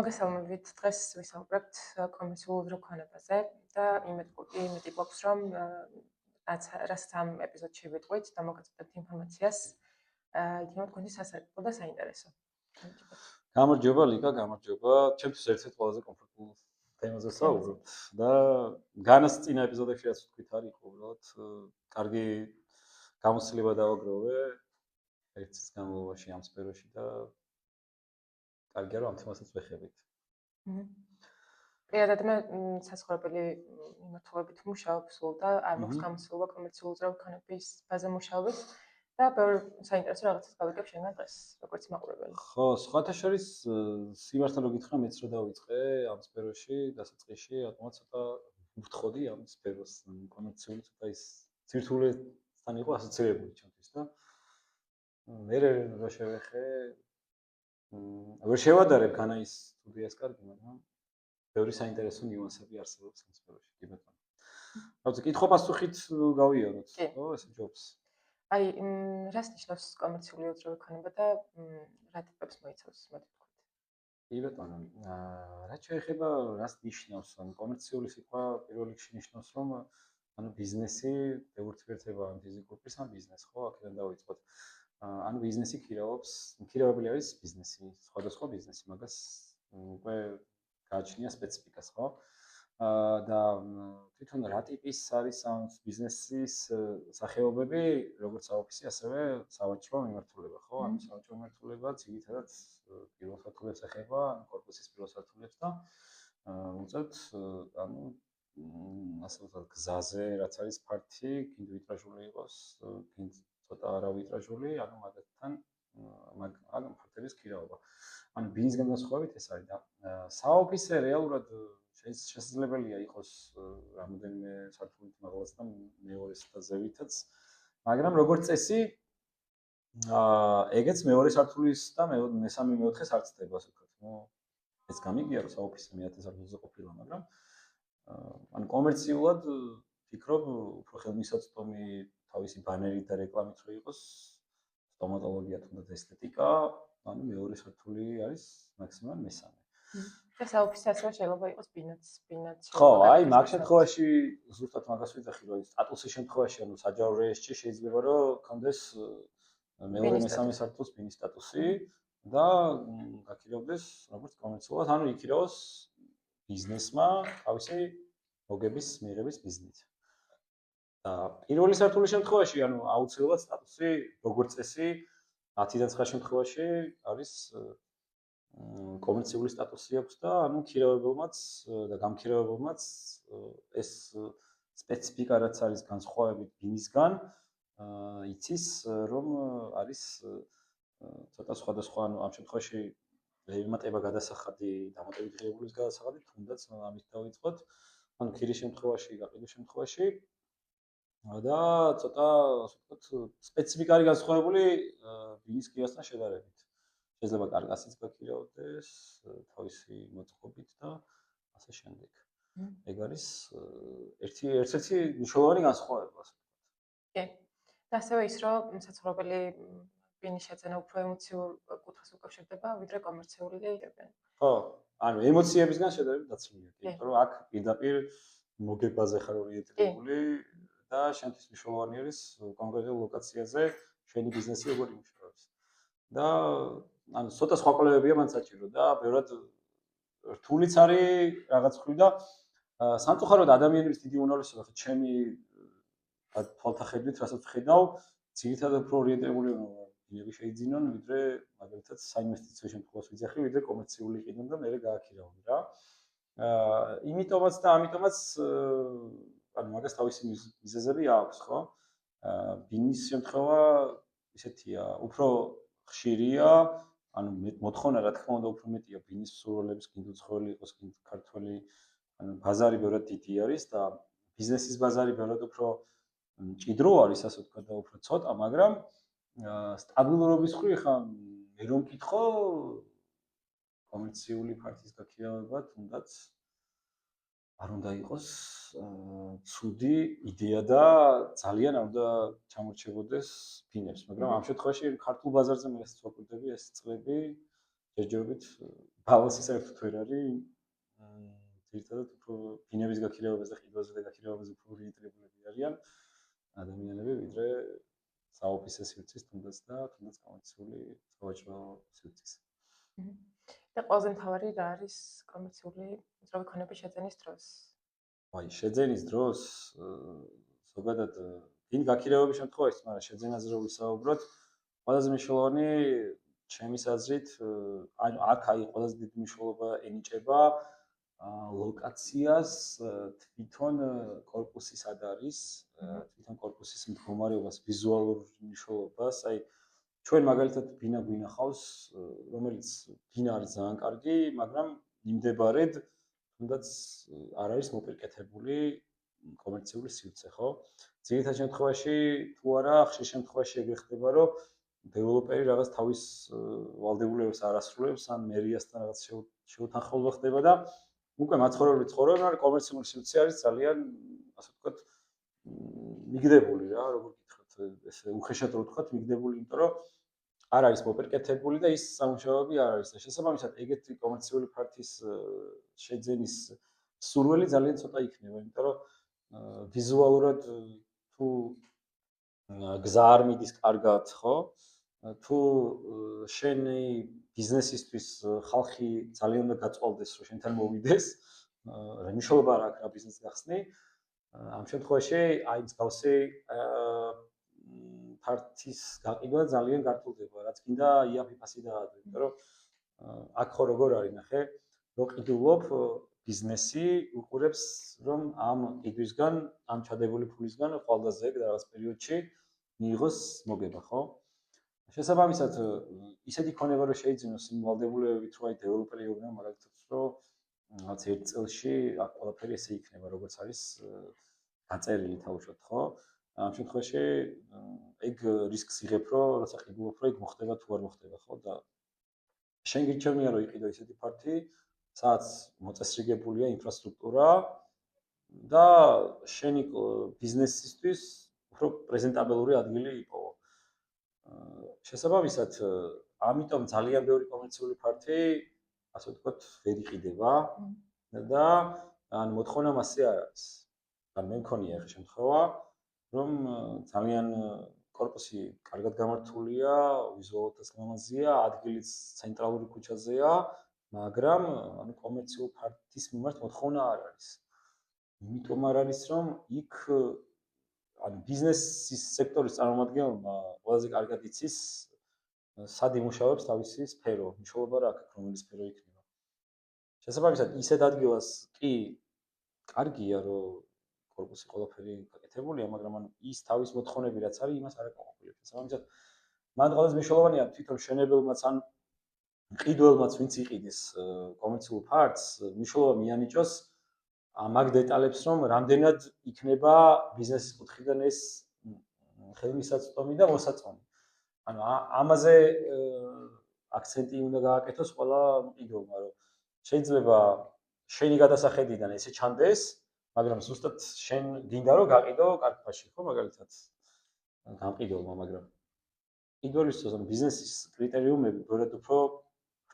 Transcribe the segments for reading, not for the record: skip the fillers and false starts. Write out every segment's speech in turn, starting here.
მოგესალმებით. დღეს ვისაუბრებთ კომერციულ უზრუნველყოფაზე და იმედი გვაქვს, რომ რაც ამ ეპიზოდში ვიტყვით და მოგაწოდებთ ინფორმაციას, იქნება თქვენი სასარგებლო და საინტერესო. გამარჯობა ლიკა, გამარჯობა. ჩემთვის ერთ-ერთი ყველაზე კომფორტული თემაზე საუბრობთ და განას წინა ეპიზოდებში რაც ვთქვით არის უბრალოდ კარგი გამოცდილება დავაგროვე ერთ წლის განმავლობაში ამ სფეროში და კარგია რომ ამ თემასაც ვეხებით. პირადად მე საცხოვრებელი მიმართულებით ვმუშაობ სულ და არ მაქვს გამოცდილება კომერციულ უზრუნველყოფის ბაზე მუშაობის და ბევრ საინტერესო რაღაცას გავიგებ შენგან დღეს, როგორც მაყურებელი. ხო, სხვათა შორის სიმართლე რომ გითხრა მეც რა დავიწყე ამ სფეროში დასაწყისში, რატომაც ცოტა ვფრთხოდი ამ სფეროს კომერციული ცოტა ის ცირთულესთან იყო ასოცირებული ჩემთვის და მე რა შევეხე ვერ შევადარებ განაის სტუდიას კარგი, მაგრამ ბევრი საინტერესო ნიუანსები არსებობს ამ სფეროში, კი ბატონო. რაღაცა კითხვა-პასუხით გავიაროთ, ხო, ეს ჯობს. აი, რას ნიშნავს კომერციული უზრუნველყოფა და რა ტიპებს მოიცავს, მოდი ვთქვით. კი ბატონო, რაც შეეხება რას ნიშნავს, ანუ კომერციული სიტყვა პირველ რიგში ნიშნავს, რომ ანუ ბიზნესი ურთიერთობა ამ ფიზიკურ პირს ან ბიზნესს, ხო, აქედან დავიწყოთ. ანუ ბიზნესი ქირავებელი არის ბიზნესი, სხვადასხვა ბიზნესი, მაგას უკვე გააჩნია სპეციფიკას, ხო? და თვითონ რა ტიპის არის ამ ბიზნესის სახეობები, როგორც საოფისი, ასევე სავაჭრო მიმართულება, ხო? ანუ სავაჭრო მიმართულება ძირითადად პირველ სართულებს ეხება, კორპუსის პირველ სართულებს და უწევთ ანუ ასე ვთქვათ, გზაზე რაც არის ფართი, კიდევ ვიტრაჟული იყოს, კიდევ ცოტა არავიტრაჟული, ანუ მაგათთან ამ ფაქტების ქირავება. ანუ ბიზნესგან განსხვავებით ეს არის და საოფისე რეალურად შესაძლებელია იყოს რამოდენიმე სართულით მაღლაც და მეორეს და ზევითაც, მაგრამ როგორც წესი ეგეც მეორე სართულის და მესამე მეოთხეს არ ცდება, ასე ვთქვათ. ნუ ეს გამიგია რომ საოფისე მე-10 სართულზე ყოფილა, მაგრამ ანუ კომერციულად ფიქრობ უფრო ხელმისაწვდომი თავისი ბანერით და რეკლამით რო იყოს სტომატოლოგია თუნდაც ესთეტიკა, ანუ მეორე სართული არის მაქსიმალურად მესამე. და საოფისე ასევე შეიძლება იყოს ბინაც. ხო, აი მაგ შემთხვევაში ზუსტად მაგას ვიძახი, რომ სტატუსის შემთხვევაში, ანუ საჯარო რეესტრში შეიძლება რომ კონდეს მეორე მესამე სართულს ბინის სტატუსი და გაქირავდეს როგორც კომერციულად, ანუ იქირავოს ბიზნესმა თავისი მოგების მიღების ბიზნესით. და პირველი სართულის შემთხვევაში, ანუ აუცილებლად სტატუსი როგორც წესი 10-დან 9 შემთხვევაში არის კომერციული სტატუსი აქვს და ანუ ქირავებელმაც და გამქირავებელმაც ეს სპეციფიკა რაც არის განსხვავებით ბინისგან იცის რომ არის ცოტა სხვადასხვა ანუ ამ შემთხვევაში ემატება გადასახადი დამატებით ღირებულის გადასახადი თუნდაც ამით დავიწყოთ ანუ ქირის შემთხვევაში გაყიდვის შემთხვევაში და ცოტა ასე ვთქვათ სპეციფიკა არის განსხვავებული ბინის ქირასთან შედარებით შეიძლება კარგასიც გაქირავდეს თავისი მოწყობით და ასე შემდეგ. ეგ არის ერთ-ერთი მნიშვნელოვანი განსხვავება, ასე ვთქვათ. კი. და ასევე ის, რომ საცხოვრებელი ბინის შეძენა უფრო ემოციურ კუთხეს უკავშირდება, ვიდრე კომერციული იდეებთან. ხო, ანუ ემოციებისგან შედარებით დაცულია, კი, იმიტომ რომ აქ პირდაპირ მოგებაზე ხარ ორიენტირებული და შენთვის მნიშვნელოვანი არის კონკრეტულ ლოკაციაზე შენი ბიზნესი როგორ იმუშავებს. და ანუ ცოტა სხვა კვლევებია მან საჭირო და ბევრად რთულიც არის რაღაც ხვი და სამწუხაროდ ადამიანების დიდი უმრავლესობა ხა ჩემი თვალთახედვით რასაც ვხედავ, ძირითადად უფრო ორიენტირებული ბინები შეიძინონ, ვიდრე მაგალითად საინვესტიციო შემთხვევას ვიძახი, ვიდრე კომერციული ყიდონ და მერე გააქირავონ რა. იმიტომაც და ამიტომაც ანუ მაგას თავისი მიზეზები აქვს, ხო? ბინის შემთხვევა ისეთია, უფრო ხშირია, ანუ მოთხოვნა რა თქმა უნდა უფრო მეტია ბინის მსურველების, კიდევ უცხოელი იყოს, კიდევ ქართველი, ანუ ბაზარი ბევრად დიდი არის და ბიზნესის ბაზარი ბევრად უფრო მჭიდრო არის, ასე ვთქვათ და უფრო ცოტა, მაგრამ სტაბილურობის მხრივ ხა მე რომ მკითხო კომერციული ფართის გაქირავება თუნდაც არ უნდა იყოს ცუდი იდეა და ძალიან არ უნდა ჩამორჩებოდეს ბინებს, მაგრამ ამ შემთხვევაში ქართულ ბაზარზე მე რასაც ვაკვირდები ეს წლები ჯერჯერობით ბალანსი საერთოდ ვერ არის. ძირითადად უფრო ფინების გაქირავებას და ყიდვაზე და გაქირავებას უფრო ორიენტირებულები არიან ადამიანები, ვიდრე საოფისე სივრცის თუნდაც კომერციული სავაჭრო სივრცის. და ყველაზე მთავარი რა არის კომერციული უძრავი ქონების შეძენის დროს? აი, შეძენის დროს ზოგადად ფინ გაქირავების შემთხვევაში, მაგრამ შეძენაზე რო ვისაუბროთ, ყველაზე მნიშვნელოვანი ჩემის აზრით, ანუ აქ აი ყველაზე დიდი მნიშვნელობა ენიჭება ლოკაციას, თვითონ კორპუსის სად არის, თვითონ კორპუსის მდგომარეობას, ვიზუალურ მნიშვნელობას, აი ჩვენ მაგალითად ბინა გვინახავს, რომელიც ბინა არის ძალიან კარგი, მაგრამ იმდებარედ თუნდაც არ არის მოპირკეთებული კომერციული სივრცე, ხო? ძირითად შემთხვევაში თუ არა, ხშირ შემთხვევაში ეგრე ხდება, რომ დეველოპერი რაღაც თავის ვალდებულებას არ ასრულებს, ან მერიასთან რაღაც შეუთანხმოება ხდება და უკვე მაცხოვრებელი ცხოვრება, მაგრამ კომერციული სივრცე არის ძალიან, ასე ვთქვათ, მიგდებული რა, როგორ გითხრათ, ესე უხეშად რო ვთქვათ, მიგდებული, იმიტომ რომ არ არის მოპირკეთებული და ის სამუშაოები არ არის და შესაბამისად ეგეთი კომერციული ფართის შეძენის სურვილი ძალიან ცოტა იქნება, იმიტომ რომ ვიზუალურად თუ გზა არ მიდის კარგად, ხო? თუ შენი ბიზნესისთვის ხალხი ძალიან უნდა გაწვალდეს, რომ შენთან მოვიდეს, რა მნიშვნელობა არ აქვს რა ბიზნეს გახსნი, ამ შემთხვევაში აი მსგავსი ფართის გაყიდვა ძალიან გართულდება, რაც კიდე იაფიფასი დაადო, იმიტომ რომ აქ ხო როგორ არის ნახე, რო ყიდულობ ბიზნესი უყურებს, რომ ამ ყიდვისგან, ამ ჩადებული ფულისგან ხვალდაზე და რაღაც პერიოდში მიიღოს მოგება, ხო? შესაბამისად, ისეთი ქონება რომ შეიძინოს იმ ვალდებულებებით, რომ აი დეველოპერი ეუბნება მაგალითად, რომ რაღაც ერთ წელში აქ ყველაფერი ესე იქნება, როგორც არის დაწერილი თავშოთ, ხო? ამ შემთხვევაში ეგ რისკს იღებ, რომ როცა ყიდულობ, რომ ეგ მოხდება თუ არ მოხდება, ხო? და შენ გირჩევნია, რომ იყიდო ისეთი ფართი, სადაც მოწესრიგებულია ინფრასტრუქტურა და შენი ბიზნესისთვის უფრო პრეზენტაბელური ადგილი იპოვო. შესაბამისად, ამიტომ ძალიან ბევრი კომერციული ფართი, ასე ვთქვათ, ვერ იყიდება და ან მოთხოვნა მასე არ არის. ან მე მქონია ახლა შემთხვევა, რომ ძალიან კორპუსი კარგად გამართულია, ვიზუალურადაც გამაზია, ადგილიც ცენტრალური ქუჩაზეა, მაგრამ ანუ კომერციულ ფართის მიმართ მოთხოვნა არ არის. იმიტომ არ არის, რომ იქ ანუ ბიზნესის სექტორის წარმომადგენელმა ყველაზე კარგად იცის სად იმუშავებს თავისი სფერო, მნიშვნელობა რა აქვს, რომელი სფერო იქნება. შესაბამისად, ისეთ ადგილას კი კარგია, რომ კორპუსი ყველაფერი გაკეთებულია, მაგრამ ანუ ის თავის მოთხოვნები რაც არის, იმას არ აკმაყოფილებს. შესაბამისად, მან ყველაზე მნიშვნელოვანია თვითონ მშენებელმაც ან ყიდველმაც ვინც იყიდეს კომერციულ ფართს, მნიშვნელობა მიანიჭოს მაგ დეტალებს, რომ რამდენად იქნება ბიზნესის კუთხიდან ეს ხელმისაწვდომი და მოსაწონი. ანუ ამაზე აქცენტი უნდა გააკეთოს ყველა მყიდველმა, რომ შეიძლება შენი გადასახედიდან ესე ჩანდეს, მაგრამ ზუსტად შენ გინდა რომ გაყიდო კარგფაში, ხო, მაგალითად გამყიდველმა, მაგრამ ყიდველისთვის ბიზნესის კრიტერიუმები ბევრად უფრო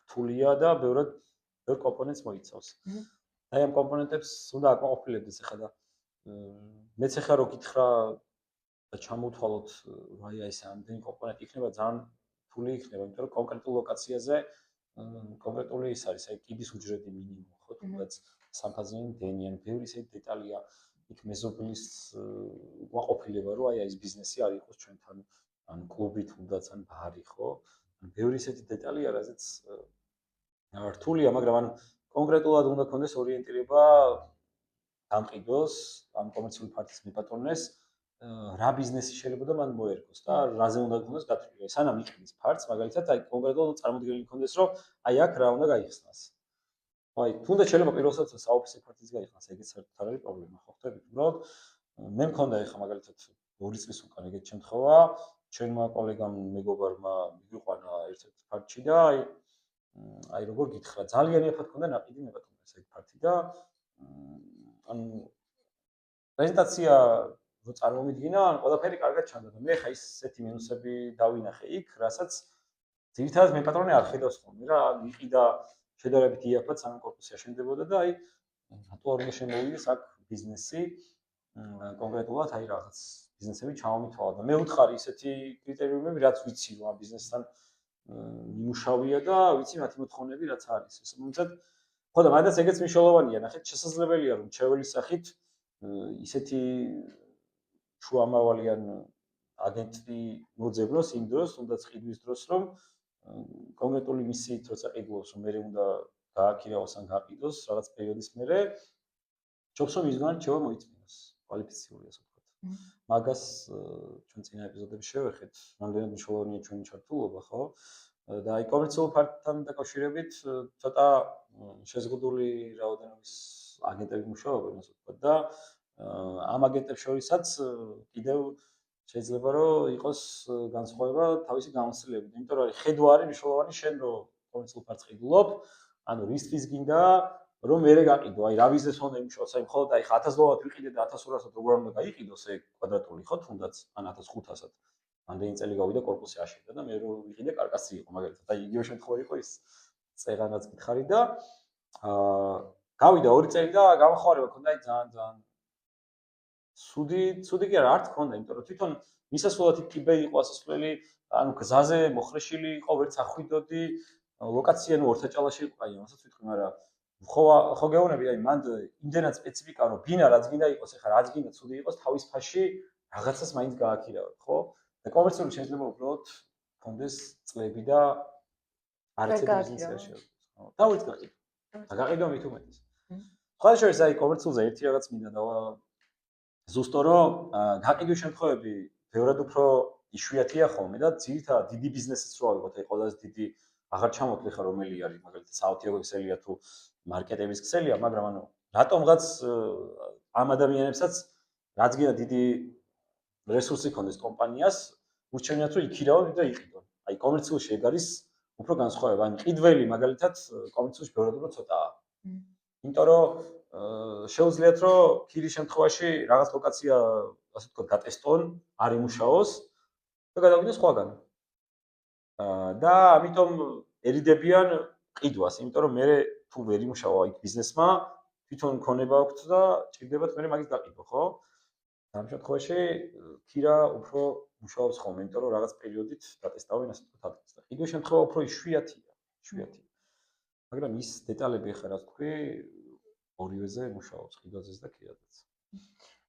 რთულია და ბევრ კომპონენტს მოიცავს. აი ამ კომპონენტებს უნდა აკმაყოფილებდეს ახლა და მეც ახლა რო გითხრა და ჩამოვთვალოთ, აი ეს ამდენი კომპონენტი იქნება ძალიან რთული იქნება, იმიტომ რომ კონკრეტულ ლოკაციაზე კონკრეტული ის არის, აი კიდის უჯრედი მინიმუმ, ხო, თუნდაც სამფაზიანი დენი, ან ბევრი ისეთი დეტალია, იქ მეზობლის უკმაყოფილება, რომ აი ეს ბიზნესი არ იყოს ჩვენთან, ან კლუბი თუნდაც, ან ბარი, ხო? ან ბევრი ისეთი დეტალია, რაზეც რთულია, მაგრამ ანუ კონკრეტულად უნდა კონდეს ორიენტირება გამყიდველს, ამ კომერციული ფართის მიპატრონეს, რა ბიზნესი შეიძლება და მან მოერგოს და რაზე უნდა კონდეს გათვლილი. სანამ იყიდეს ფართს, მაგალითად, აი კონკრეტულად წარმოდგენილი კონდეს, რომ აი აქ რა უნდა გაიხსნას. აი, თუნდაც შეიძლება პირველ საათზე საოფისე ფართის გაიხსნას, ეგეც საერთოდ არ არის პრობლემა, ხო ხდებით? უბრალოდ მე მქონდა ახლა მაგალითად 2 წლის უკან ეგეთი შემთხვევა, ჩვენმა კოლეგამ მეგობარმა მიგვიყვანა ერთ-ერთ ფართში და აი როგორ გითხრა, ძალიან იაფად ქონდა ნაყიდი მიპატრონეს ეგ ფართი და ანუ პრეზენტაცია რო წარმომიდგინა, ან ყველაფერი კარგად ჩანდა და მე ხა ისეთი მინუსები დავინახე იქ, რასაც ძირითადად მე პატრონი არ ხედავს ხოლმე რა, იყიდა შედარებით იაფად სანამ კორპუსი აშენდებოდა და აი აქტუალურად შემოვიდეს აქ ბიზნესი კონკრეტულად აი რაღაც ბიზნესები ჩამომითვალა და მე ვუთხარი ისეთი კრიტერიუმები რაც ვიცი რომ ამ ბიზნესთან მიმუშავია და ვიცი მათი მოთხოვნები რაც არის ეს მომცად ხო და მაგას ეგეც მნიშვნელოვანია ნახეთ შესაძლებელია რომ ჩეველის სახით ისეთი შუამავალიან აგენტი მოძებნოს იმ დროს თუნდაც ყიდვის დროს რომ კონკრეტული მისიით როცა ყიდულობს რომ მე უნდა გააქირავოს ან გაყიდოს რაღაც პერიოდის მერე ჯობს რომ ისგან რჩევა მოიწმინოს კვალიფიციური ასე ვთქვათ. მაგას ჩვენ წინა ეპიზოდებში შევეხეთ, რამდენად მნიშვნელოვანია ჩვენი ჩართულობა, ხო? და აი კომერციულ ფაქტთან დაკავშირებით ცოტა შეზღუდული რაოდენობის აგენტები მუშაობენ ასე ვთქვათ და ამ აგენტებს შორისაც კიდევ შეიძლება რომ იყოს განსხვავება თავისი გამოცდილებით, იმიტომ რომ არის ხედვა არის მნიშვნელოვანი შენ რომ კომერციულ ფაქტს ყიდულობ, ანუ რისთვის გინდა რომ მე გაყიდო, აი რა ბიზნეს უნდა იმუშაოს, აი მხოლოდ აი 1000 დოლარად ვიყიდე და 1200-ად როგორ უნდა გაიყიდოს ეგ კვადრატული ხო თუნდაც ან 1500-ად. ამდენი წელი გავიდა კორპუსი აშენდა და მე რო ვიყიდე კარკასი იყო მაგალითად. აი იგივე შემთხვევა იყო ის წეღანაც გითხარი და გავიდა 2 წელი და გამახარება ქონდა აი ძალიან სუდი კი არა, არ თქონდა, იმიტომ რომ თვითონ მისასვლელად კიბე იყო ასასვლელი, ანუ გზაზე მოხრეშილი იყო, ვერც ახვიდოდი, ლოკაცია ნუ ორთაჭალაში იყო, აი ამასაც ვიტყვი, მაგრამ ხო გეუბნები, აი მანდ იმდენად სპეციფიკა რომ ბინა რაც გინდა იყოს, ეხლა რაც გინდა ცუდი იყოს, თავის ფაში რაღაცას მაინც გააქირავებ, ხო? და კომერციული შეიძლება უბრალოდ კონდეს წლები და არცეთ ბიზნესში არ. ხო, თავით გაყიდო. და გაყიდო მით უმეტეს. სხვა შორის აი კომერციულზე ერთი რაღაც მინდა და ზუსტო რომ გაყიდვის შემთხვევები ბევრად უფრო იშვიათია ხოლმე და ძირითადად დიდი ბიზნესიც რო ავიღოთ, აი ყველაზე დიდი აღარ ჩამოთვლი ხარ რომელი არის, მაგალითად საავტოებო ქსელია თუ მარკეტების ქსელია, მაგრამ ანუ რატომღაც ამ ადამიანებსაც რაც გინდა დიდი რესურსი ქონდეს კომპანიას, ურჩევნიათ რომ იქირავონ და იყიდონ. აი კომერციულში ეგ არის უფრო განსხვავება, ანუ ყიდველი მაგალითად კომერციულში ბევრად უფრო ცოტაა. იმიტომ რომ შეუძლიათ რომ ქირის შემთხვევაში რაღაც ლოკაცია ასე ვთქვათ გატესტონ, არ იმუშაოს და გადავიდეს სხვაგან. და ამიტომ ერიდებიან ყიდვას, იმიტომ რომ მე თუ ვერ იმუშავა იქ ბიზნესმა, თვითონ ქონება აქვს და ჭირდებათ მე მაგის გაყიდვა, ხო? ამ შემთხვევაში ქირა უფრო მუშაობს ხოლმე, იმიტომ რომ რაღაც პერიოდით დატესტავენ ასე ვთქვათ ადგილს და ყიდვის შემთხვევა უფრო იშვიათია. მაგრამ ის დეტალები ახლა რა თქვი, ორივეზე მუშაობს, ყიდვაზეც და ქირაზეც.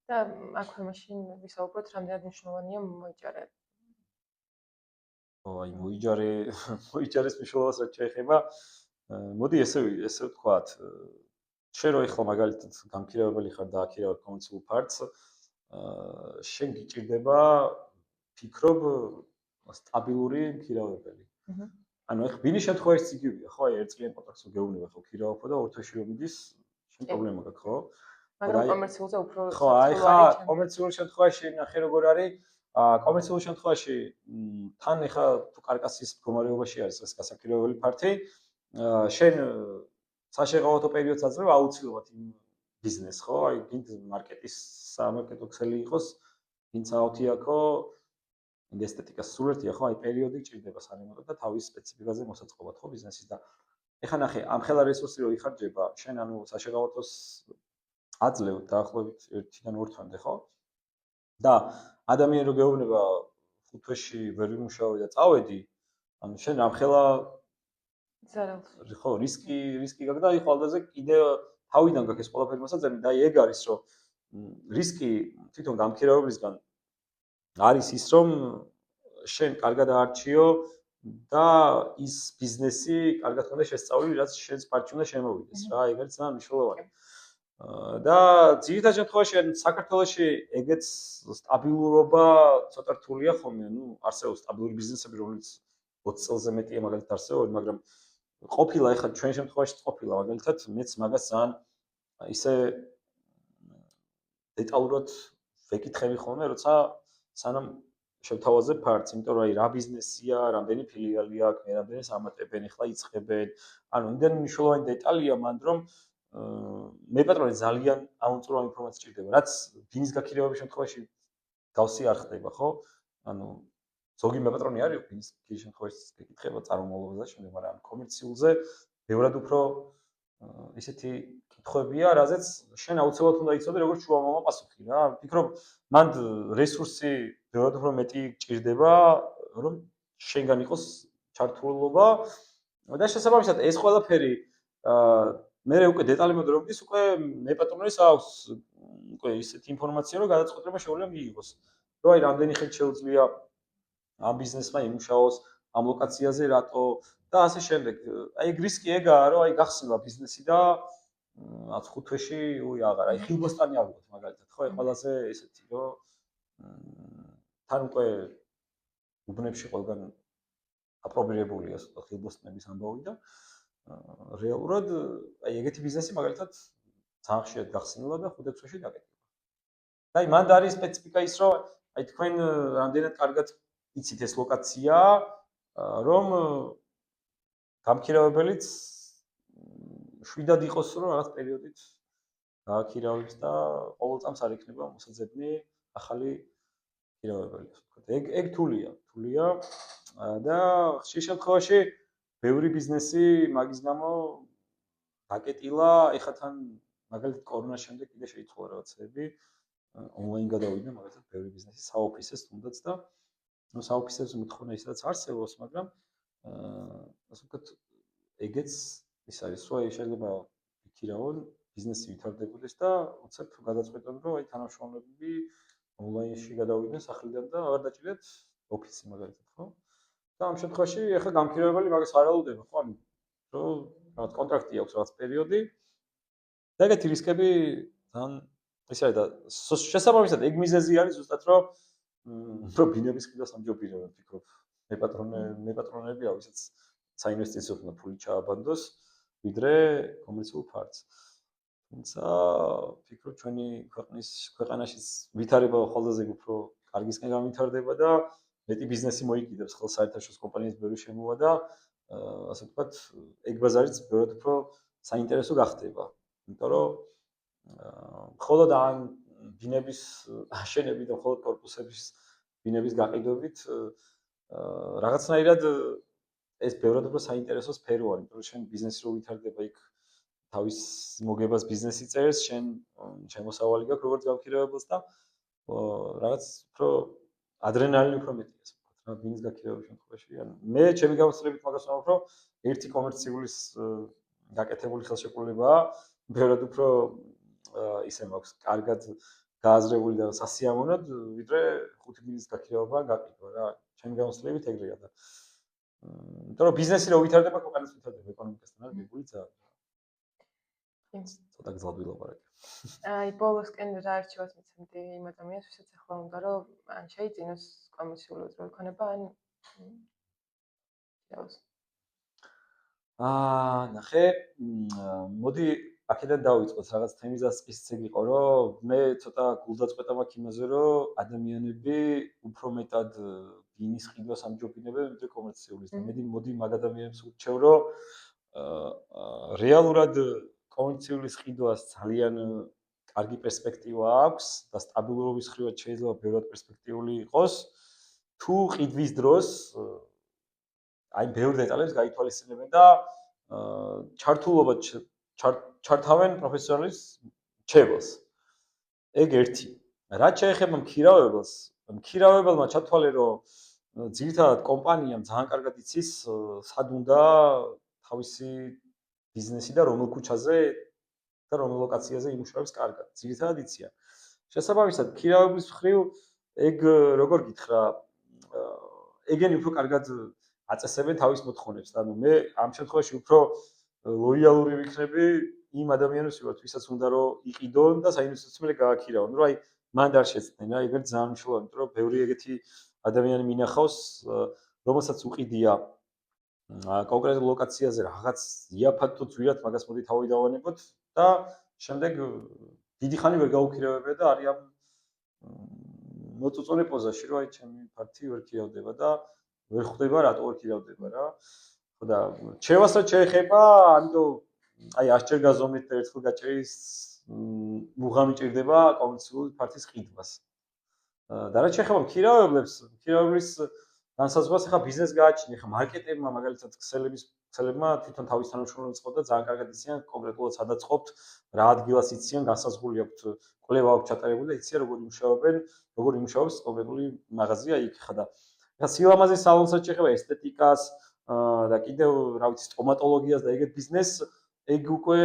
და აქვე მაშინ ვისაუბროთ, რამდენად მნიშვნელოვანია მოიჯარე. აი მოიჯარის მნიშვნელობას რაც შეეხება, მოდი ესე ვთქვათ, შენ რო ეხლა მაგალითად გამქირავებელი ხარ და აქირავებ კომერციულ ფარტს, შენ გიჭირდება ფიქრობ სტაბილური მქირავებელი. ანუ ეხლა ბინის შემთხვევაში იგივეა, ხო? აი ერთწლიან კონტრაქტს გეუბნება, ხო, ქირავობ და 2 თვეში რომ მიდის, შენ პრობლემა გაქვს, ხო? მაგრამ კომერციულზე უფრო ხო, აი ხა კომერციულ შემთხვევაში ნახე როგორ არის, კომერციულ შემთხვევაში თან ეხა თუ კარკასის მდგომარეობაში არის ეს გასაქირავებელი ფარტი, შენ საშეღავათო პერიოდს აძლევ აუცილებლად იმ ბიზნესს, ხო? აი გინდ მარკეტის სამარკეტო ქსელი იყოს, გინდ საავთიაქო ესთეტიკას სულ ერთია, ხო? აი პერიოდი ჭირდება სანემატო და თავის სპეციფიკაზე მოსაწყობად, ხო, ბიზნესის და ეხა ნახე, ამ ხელა რესურსი რო იხარჯება, შენ ანუ საშეღავათოს აძლევ დაახლოებით 1-დან 2 თვემდე, ხო? და ადამიანი რო გეუბნება 5 თვეში ვერ ვიმუშავე და წავედი, ანუ შენ ამ ხელა ზარალს. ხო, რისკი გაქვს და აი ყველაზე კიდე თავიდან გაქვს ეს ყველაფერი მოსაძებნი და აი ეგ არის რომ რისკი თვითონ გამქირავებლისგან არის ის რომ შენ კარგად აარჩიო და ის ბიზნესი კარგად ხონდა შესწავლილი, რაც შენს პარტში უნდა შემოვიდეს რა, ეგ არის ძალიან მნიშვნელოვანი. და ძირითად შემთხვევაში საქართველოში ეგეც სტაბილურობა ცოტა რთულია ხოლმე, ну, არსებობს სტაბილური ბიზნესები, რომელიც 20 წელზე მეტია მაგალითად არსებობს, მაგრამ ყოფილა ეხლა ჩვენ შემთხვევაში ყოფილა მაგალითად მეც მაგას ძალიან ისე დეტალურად ვეკითხები ხოლმე, როცა სანამ შევთავაზებ ფარტს, იმიტომ რომ აი რა ბიზნესია, რამდენი ფილიალი აქვს, მე რამდენს ამატებენ, ეხლა იწყებენ. ანუ იმდენ მნიშვნელოვანი დეტალია მანდ რომ მე პატრონი ძალიან აუნწურავ ინფორმაციას ჭირდება, რაც ბიზნეს გაქირავების შემთხვევაში გავსი არ ხდება, ხო? ანუ ზოგი მეპატრონი არის, ის შემთხვევაში გეკითხება წარმომავლობაზე და შემდეგ, მაგრამ კომერციულზე ბევრად უფრო ისეთი კითხვებია, რაზეც შენ აუცილებლად უნდა იცოდე, როგორც შუამამა პასუხი რა. ვფიქრობ, მან რესურსი ბევრად უფრო მეტი გჭირდება, რომ შენგან იყოს ჩართულობა და შესაბამისად ეს ყველაფერი მე უკვე დეტალურად რომ ის უკვე მეპატრონეს აქვს უკვე ისეთი ინფორმაცია, რომ გადაწყვეტილება შეუძლია მიიღოს. რომ აი რამდენი ხელი შეუძლია ამ ბიზნესმა იმუშაოს, ამ ლოკაციაზე რატო და ასე შემდეგ. აი ეგ რისკი ეგაა, რომ აი გახსნა ბიზნესი და 5 თვეში უი აღარ, აი ხილბოსტანი ავიღოთ მაგალითად, ხო, აი ყველაზე ესეთი, რომ თან უკვე უბნებში ყველგან აპრობირებულია ხილბოსტნების ამბავი და რეალურად აი ეგეთი ბიზნესი მაგალითად ძალიან ხშირად გახსნილა და 5 თვეში დაკეტება. და აი მანდ არის სპეციფიკა ის, რომ აი თქვენ რამდენად კარგად იცით ეს ლოკაცია, რომ გამქირავებელიც შვიდად იყოს, რომ რაღაც პერიოდით გააქირავებს და ყოველ წამს არ იქნება მოსაძებნი ახალი ქირავებელი, ასე ვთქვათ. ეგ თულია და ხშირ შემთხვევაში ბევრი ბიზნესი მაგის გამო დაკეტილა, ეხლა თან მაგალითად კორონას შემდეგ კიდე შეიცვალა რაღაცები, ონლაინ გადავიდნენ მაგალითად ბევრი ბიზნესი საოფისეს თუნდაც და საოფისეს მოთხოვნა ისაც არსებობს, მაგრამ ასე ვთქვათ, ეგეც ის არის, რომ აი შეიძლება იქირავონ ბიზნესი ვითარდებოდეს და უცებ გადაწყვეტონ, რომ აი თანამშრომლები ონლაინში გადავიდნენ სახლიდან და აღარ დაჭირდათ ოფისი მაგალითად, ხო? და ამ შემთხვევაში ეხლა გამქირავებელი მაგას არ აუდება, ხო? ანუ რომ რაღაც კონტრაქტი აქვს რაღაც პერიოდი და ეგეთი რისკები თან ის არის და შესაბამისად ეგ მიზეზი არის ზუსტად რომ ბინების ყიდვას ამჯობინებენ, ვფიქრობ. მეპატრონები რა ვისაც საინვესტიციო ფული ჩააბანდოს, ვიდრე კომერციულ ფარდს. თუმცა ვფიქრობ ჩვენი ქვეყანაშიც ვითარება ხოლმე უფრო კარგისკენ განვითარდება და მეტი ბიზნესი მოიკიდებს ხოლმე საერთაშორისო კომპანიებს ბევრი შემოვა და ასე ვთქვათ, ეგ ბაზარიც ბევრად უფრო საინტერესო გახდება. იმიტომ რომ მხოლოდ ამ ბინების აშენებით და მხოლოდ კორპუსების ბინების გაყიდვებით რაღაცნაირად ეს ბევრად უფრო საინტერესო სფერო არის, იმიტომ რომ შენ ბიზნესი რო ვითარდება იქ თავის მოგებას ბიზნესი წერს, შენ შემოსავალი გაქვს როგორც გამქირავებელს და რაღაც უფრო ადრენალინი უფრო მეტია, ასე ვთქვათ, რა ბიზნეს გაქირავების შემთხვევაში. ანუ მე ჩემი გამოცდილებით მაგას ვამბობ, რომ ერთი კომერციულის გაკეთებული ხელშეკრულებაა, ბევრად უფრო ისე მაქვს კარგად გააზრებული და სასიამოვნოდ, ვიდრე 5 ბიზნეს გაქირავება გაყიდვა რა. ჩემი გამოცდილებით ეგრეა და იმიტომ რომ ბიზნესი რო ვითარდება, ქვეყანაც ვითარდება ეკონომიკასთან არის მიღული ძალიან. ცოტა გზად ვილაპარაკე. აი ბოლოსკენ რა არჩევას მიცემდი იმ ადამიანს, ვისაც ახლა უნდა რომ ან შეიძინოს კომერციული უძრავი ქონება, ან დავს. ნახე, მოდი აქედან დავიწყოთ რაღაც თემის დასაწყისიც ეგ იყო, რომ მე ცოტა გულდაწყვეტა მაქვს იმაზე, რომ ადამიანები უფრო მეტად ბინის ყიდვას ამჯობინებენ, ვიდრე კომერციულის და მოდი მაგ ადამიანებს ურჩევ, რომ რეალურად კომერციულის ყიდვას ძალიან კარგი პერსპექტივა აქვს და სტაბილურობის ხრივად შეიძლება ბევრად პერსპექტიული იყოს. თუ ყიდვის დროს აი ბევრ დეტალებს გაითვალისწინებენ და ჩართულობა ჩართავენ პროფესიონალის რჩევას. ეგ ერთი. რაც შეეხება მქირავებელს, მქირავებელმა ჩათვალე, რომ ძირითადად კომპანიამ ძალიან კარგად იცის, სად უნდა თავისი ბიზნესი და რომელ ქუჩაზე და რომელ ლოკაციაზე იმუშავებს კარგად. ძირითადად იციან. შესაბამისად, მქირავების მხრივ ეგ როგორ გითხრა, ეგენი უფრო კარგად აწესებენ თავის მოთხოვნებს. ანუ მე ამ შემთხვევაში უფრო ლოიალური ვიქნები იმ ადამიანებს, ვისაც უნდა რომ იყიდონ და საინვესტიციო მე გააქირავონ. რომ აი მანდ არ შეცდნენ რა, ეგრეთ ძალიან მნიშვნელოვანი, იმიტომ რომ ბევრი ეგეთი ადამიანი მინახავს, რომელსაც უყიდია კონკრეტულ ლოკაციაზე რაღაც იაფად თუ ძვირად მაგას მოდი თავი დავანებოთ და შემდეგ დიდი ხანი ვერ გაუქირავებია და არიან მოწუწონე პოზაში, რომ აი ჩემი ფართი ვერ ქირავდება და ვერ ხვდება რატო ვერ ქირავდება რა. ხო და რჩევას რაც შეეხება, ამიტომ აი 100-ჯერ გაზომით და ერთხელ გაჭერის მუღამი ჭირდება კომერციული ფართის ყიდვას. და რაც შეეხება მქირავებლებს, მქირავებლის განსაზღვრას ახლა ბიზნეს გააჩნია, ახლა მარკეტერმა მაგალითად ქსელებმა თვითონ თავის თანამშრომლებს ყავდა ძალიან კარგად იციან კონკრეტულად სადაც ყოფთ, რა ადგილას იციან, განსაზღვრული აქვთ კვლევა აქვს ჩატარებული და იციან როგორ იმუშავებს კონკრეტული მაღაზია იქ ხა და ახლა სილამაზის სალონსაც შეეხება ესთეტიკას და კიდევ რა ვიცი სტომატოლოგიას და ეგეთ ბიზნესს ეგ უკვე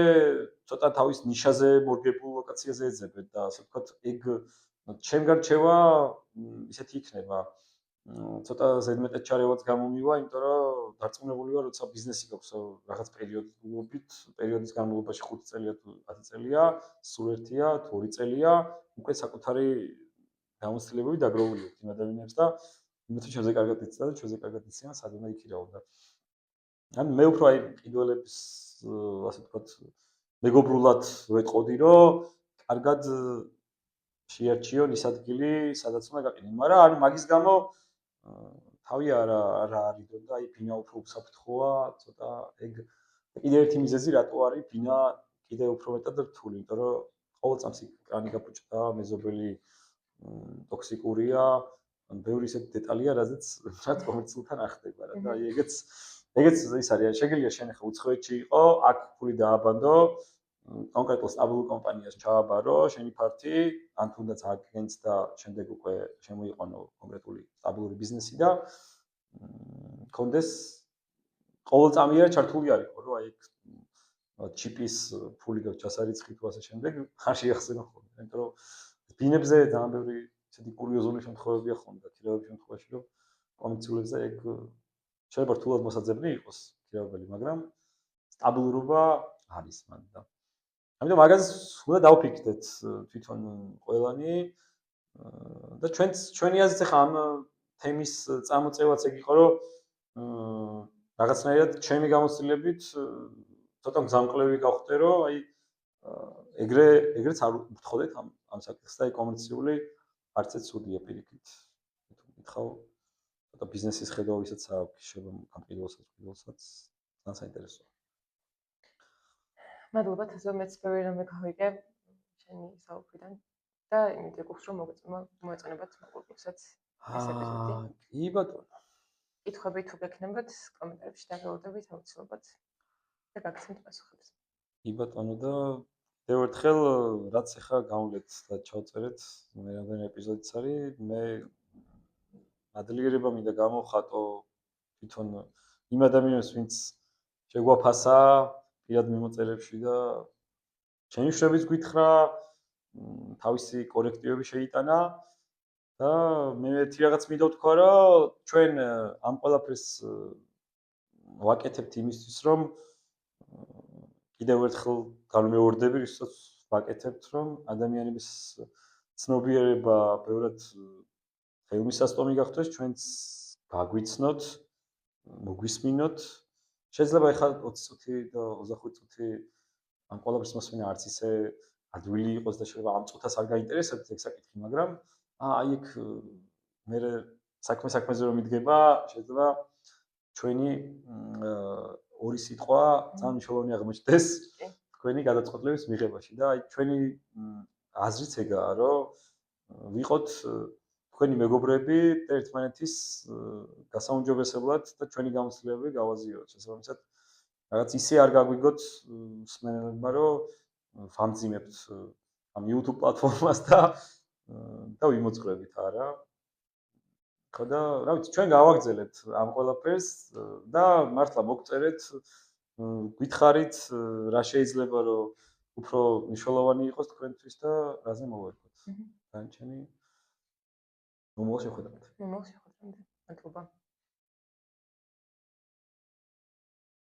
ცოტა თავის ნიშაზე მორგებულ ლოკაციაზე ეძებეთ და ასე ვთქვათ ეგ ჩემგან რჩევა ისეთი იქნება ცოტა ზედმეტად ჩარეված გამომივა, იმიტომ რომ დარწმუნებული ვარ, როცა ბიზნესი გაქვს რაღაც პერიოდის განმავლობაში 5 წელია თუ 10 წელია, სულ ერთია თუ 2 წელია, უკვე საკუთარი გამოცდილებები დაგროვული აქვს იმ ადამიანებს და იმით ჩვენზე კარგად იციან და ჩვენზე კარგად იციან, სად უნდა იქირავო და ან მე უფრო აი ყიდველებს ასე ვთქვათ მეგობრულად ვეტყოდი, რომ კარგად შეარჩიონ ის ადგილი, სადაც უნდა გაყინონ, მაგრამ ანუ მაგის გამო თავი არა არიდო და აი ბინა უფრო უსაფრთხოა, ცოტა ეგ კიდევ ერთი მიზეზი რატო არის ბინა კიდევ უფრო მეტად რთული, იმიტომ რომ ყოველ წამს კრანი გაფუჭდა, მეზობელი ტოქსიკურია, ან ბევრი ისეთი დეტალია, რაზეც რაც კომერციულთან არ ხდება რა და აი ეგეც ის არის, შეგიძლია შენ ახლა უცხოეთში იყო, აქ ფული დააბანდო, კონკრეტულ სტაბილურ კომპანიას ჩააბარო, შენი ფართი, ან თუნდაც აგენც და შემდეგ უკვე შემოიყვანო კონკრეტული სტაბილური ბიზნესი და კონდეს ყოველწამიერ ჩართული არისო, რომ აი ჩიპის ფული გაქვს ჩასარიცხი თუ ასე შემდეგ, არ შეახსენო ხოლმე, იმიტომ რომ ბინებზე ძალიან ბევრი ისეთი კურიოზული შემთხვევებია ხოლმე და ქირავების შემთხვევაში, რომ კომერციულებზე ეგ შეიძლება რთულად მოსაძებნი იყოს ქირავებელი, მაგრამ სტაბილურობა არის მან და ამიტომ მაგას უნდა დავფიქრდეთ თვითონ ყველანი და ჩვენი აზრით ახლა ამ თემის წამოწევაც ეგ იყო რომ რაღაცნაირად ჩემი გამოცდილებით ცოტა მგზავნკლევი გავხდე რომ აი ეგრეც არ ვთხოვდეთ ამ საკითხს და კომერციული არც ეს ცუდია პირიქით თუ მითხავ ცოტა ბიზნესის ხედავისაც აქვს შეიძლება ამ პირველსაც ძალიან საინტერესოა მადლობა თასო მეც ბევრი რამე გავიგე შენი საუბრიდან და იმედი გვაქვს რომ მოეწონებათ მოგულსაც ეს ეპიზოდი. კი ბატონო. კითხვები თუ გექნებათ კომენტარებში დაგეულდებით აუცილებლად და გაგცემთ პასუხებს. კი ბატონო და კიდევ ერთხელ რაც ახლა გავლეთ და ჩავწერეთ მე რამდენი ეპიზოდიც არის მე მადლიერება მინდა გამოვხატო თვითონ იმ ადამიანებს ვინც შეგვაფასა პირად მიმოწერებში და ჩემი შრომის გითხრა თავისი კორექტივები შეიტანა და მე ერთი რაღაც მინდა ვთქვა რომ ჩვენ ამ ყველაფერს ვაკეთებთ იმისთვის რომ კიდევ ერთხელ განმეორდები როდესაც ვაკეთებთ რომ ადამიანების ცნობიერება ბევრად ხელმისაწვდომი გახდეს ჩვენც გაგვიცნოთ მოგვისმინოთ შეიძლება ეხლა 20 წუთი და 25 წუთი ამ ყველაფერს მოსმენა არც ისე ადვილი იყოს და შეიძლება ამ წუთას არ გაინტერესებთ ეგ საკითხი, მაგრამ აი ეგ მე საქმეზე რომ მიდგება, შეიძლება ჩვენი ორი სიტყვა ძალიან მნიშვნელოვანი აღმოჩნდეს თქვენი გადაწყვეტილების მიღებაში და აი ჩვენი აზრიც ეგაა, რომ ვიყოთ თქვენი მეგობრები და ერთმანეთის გასაუმჯობესებლად და ჩვენი გამოცდილებები გავაზიაროთ. შესაბამისად, რაღაც ისე არ გაგვიგოთ მსმენელებმა, რომ ვამძიმებთ ამ YouTube პლატფორმას და ვიმოძღვრებით არა. ხო და რა ვიცი, ჩვენ გავაგრძელებთ ამ ყველაფერს და მართლა მოგწერეთ, გითხარით რა შეიძლება რომ უფრო მნიშვნელოვანი იყოს თქვენთვის და რაზე მოვერკოთ. განჩენი მომავალ შეხვედრამდე.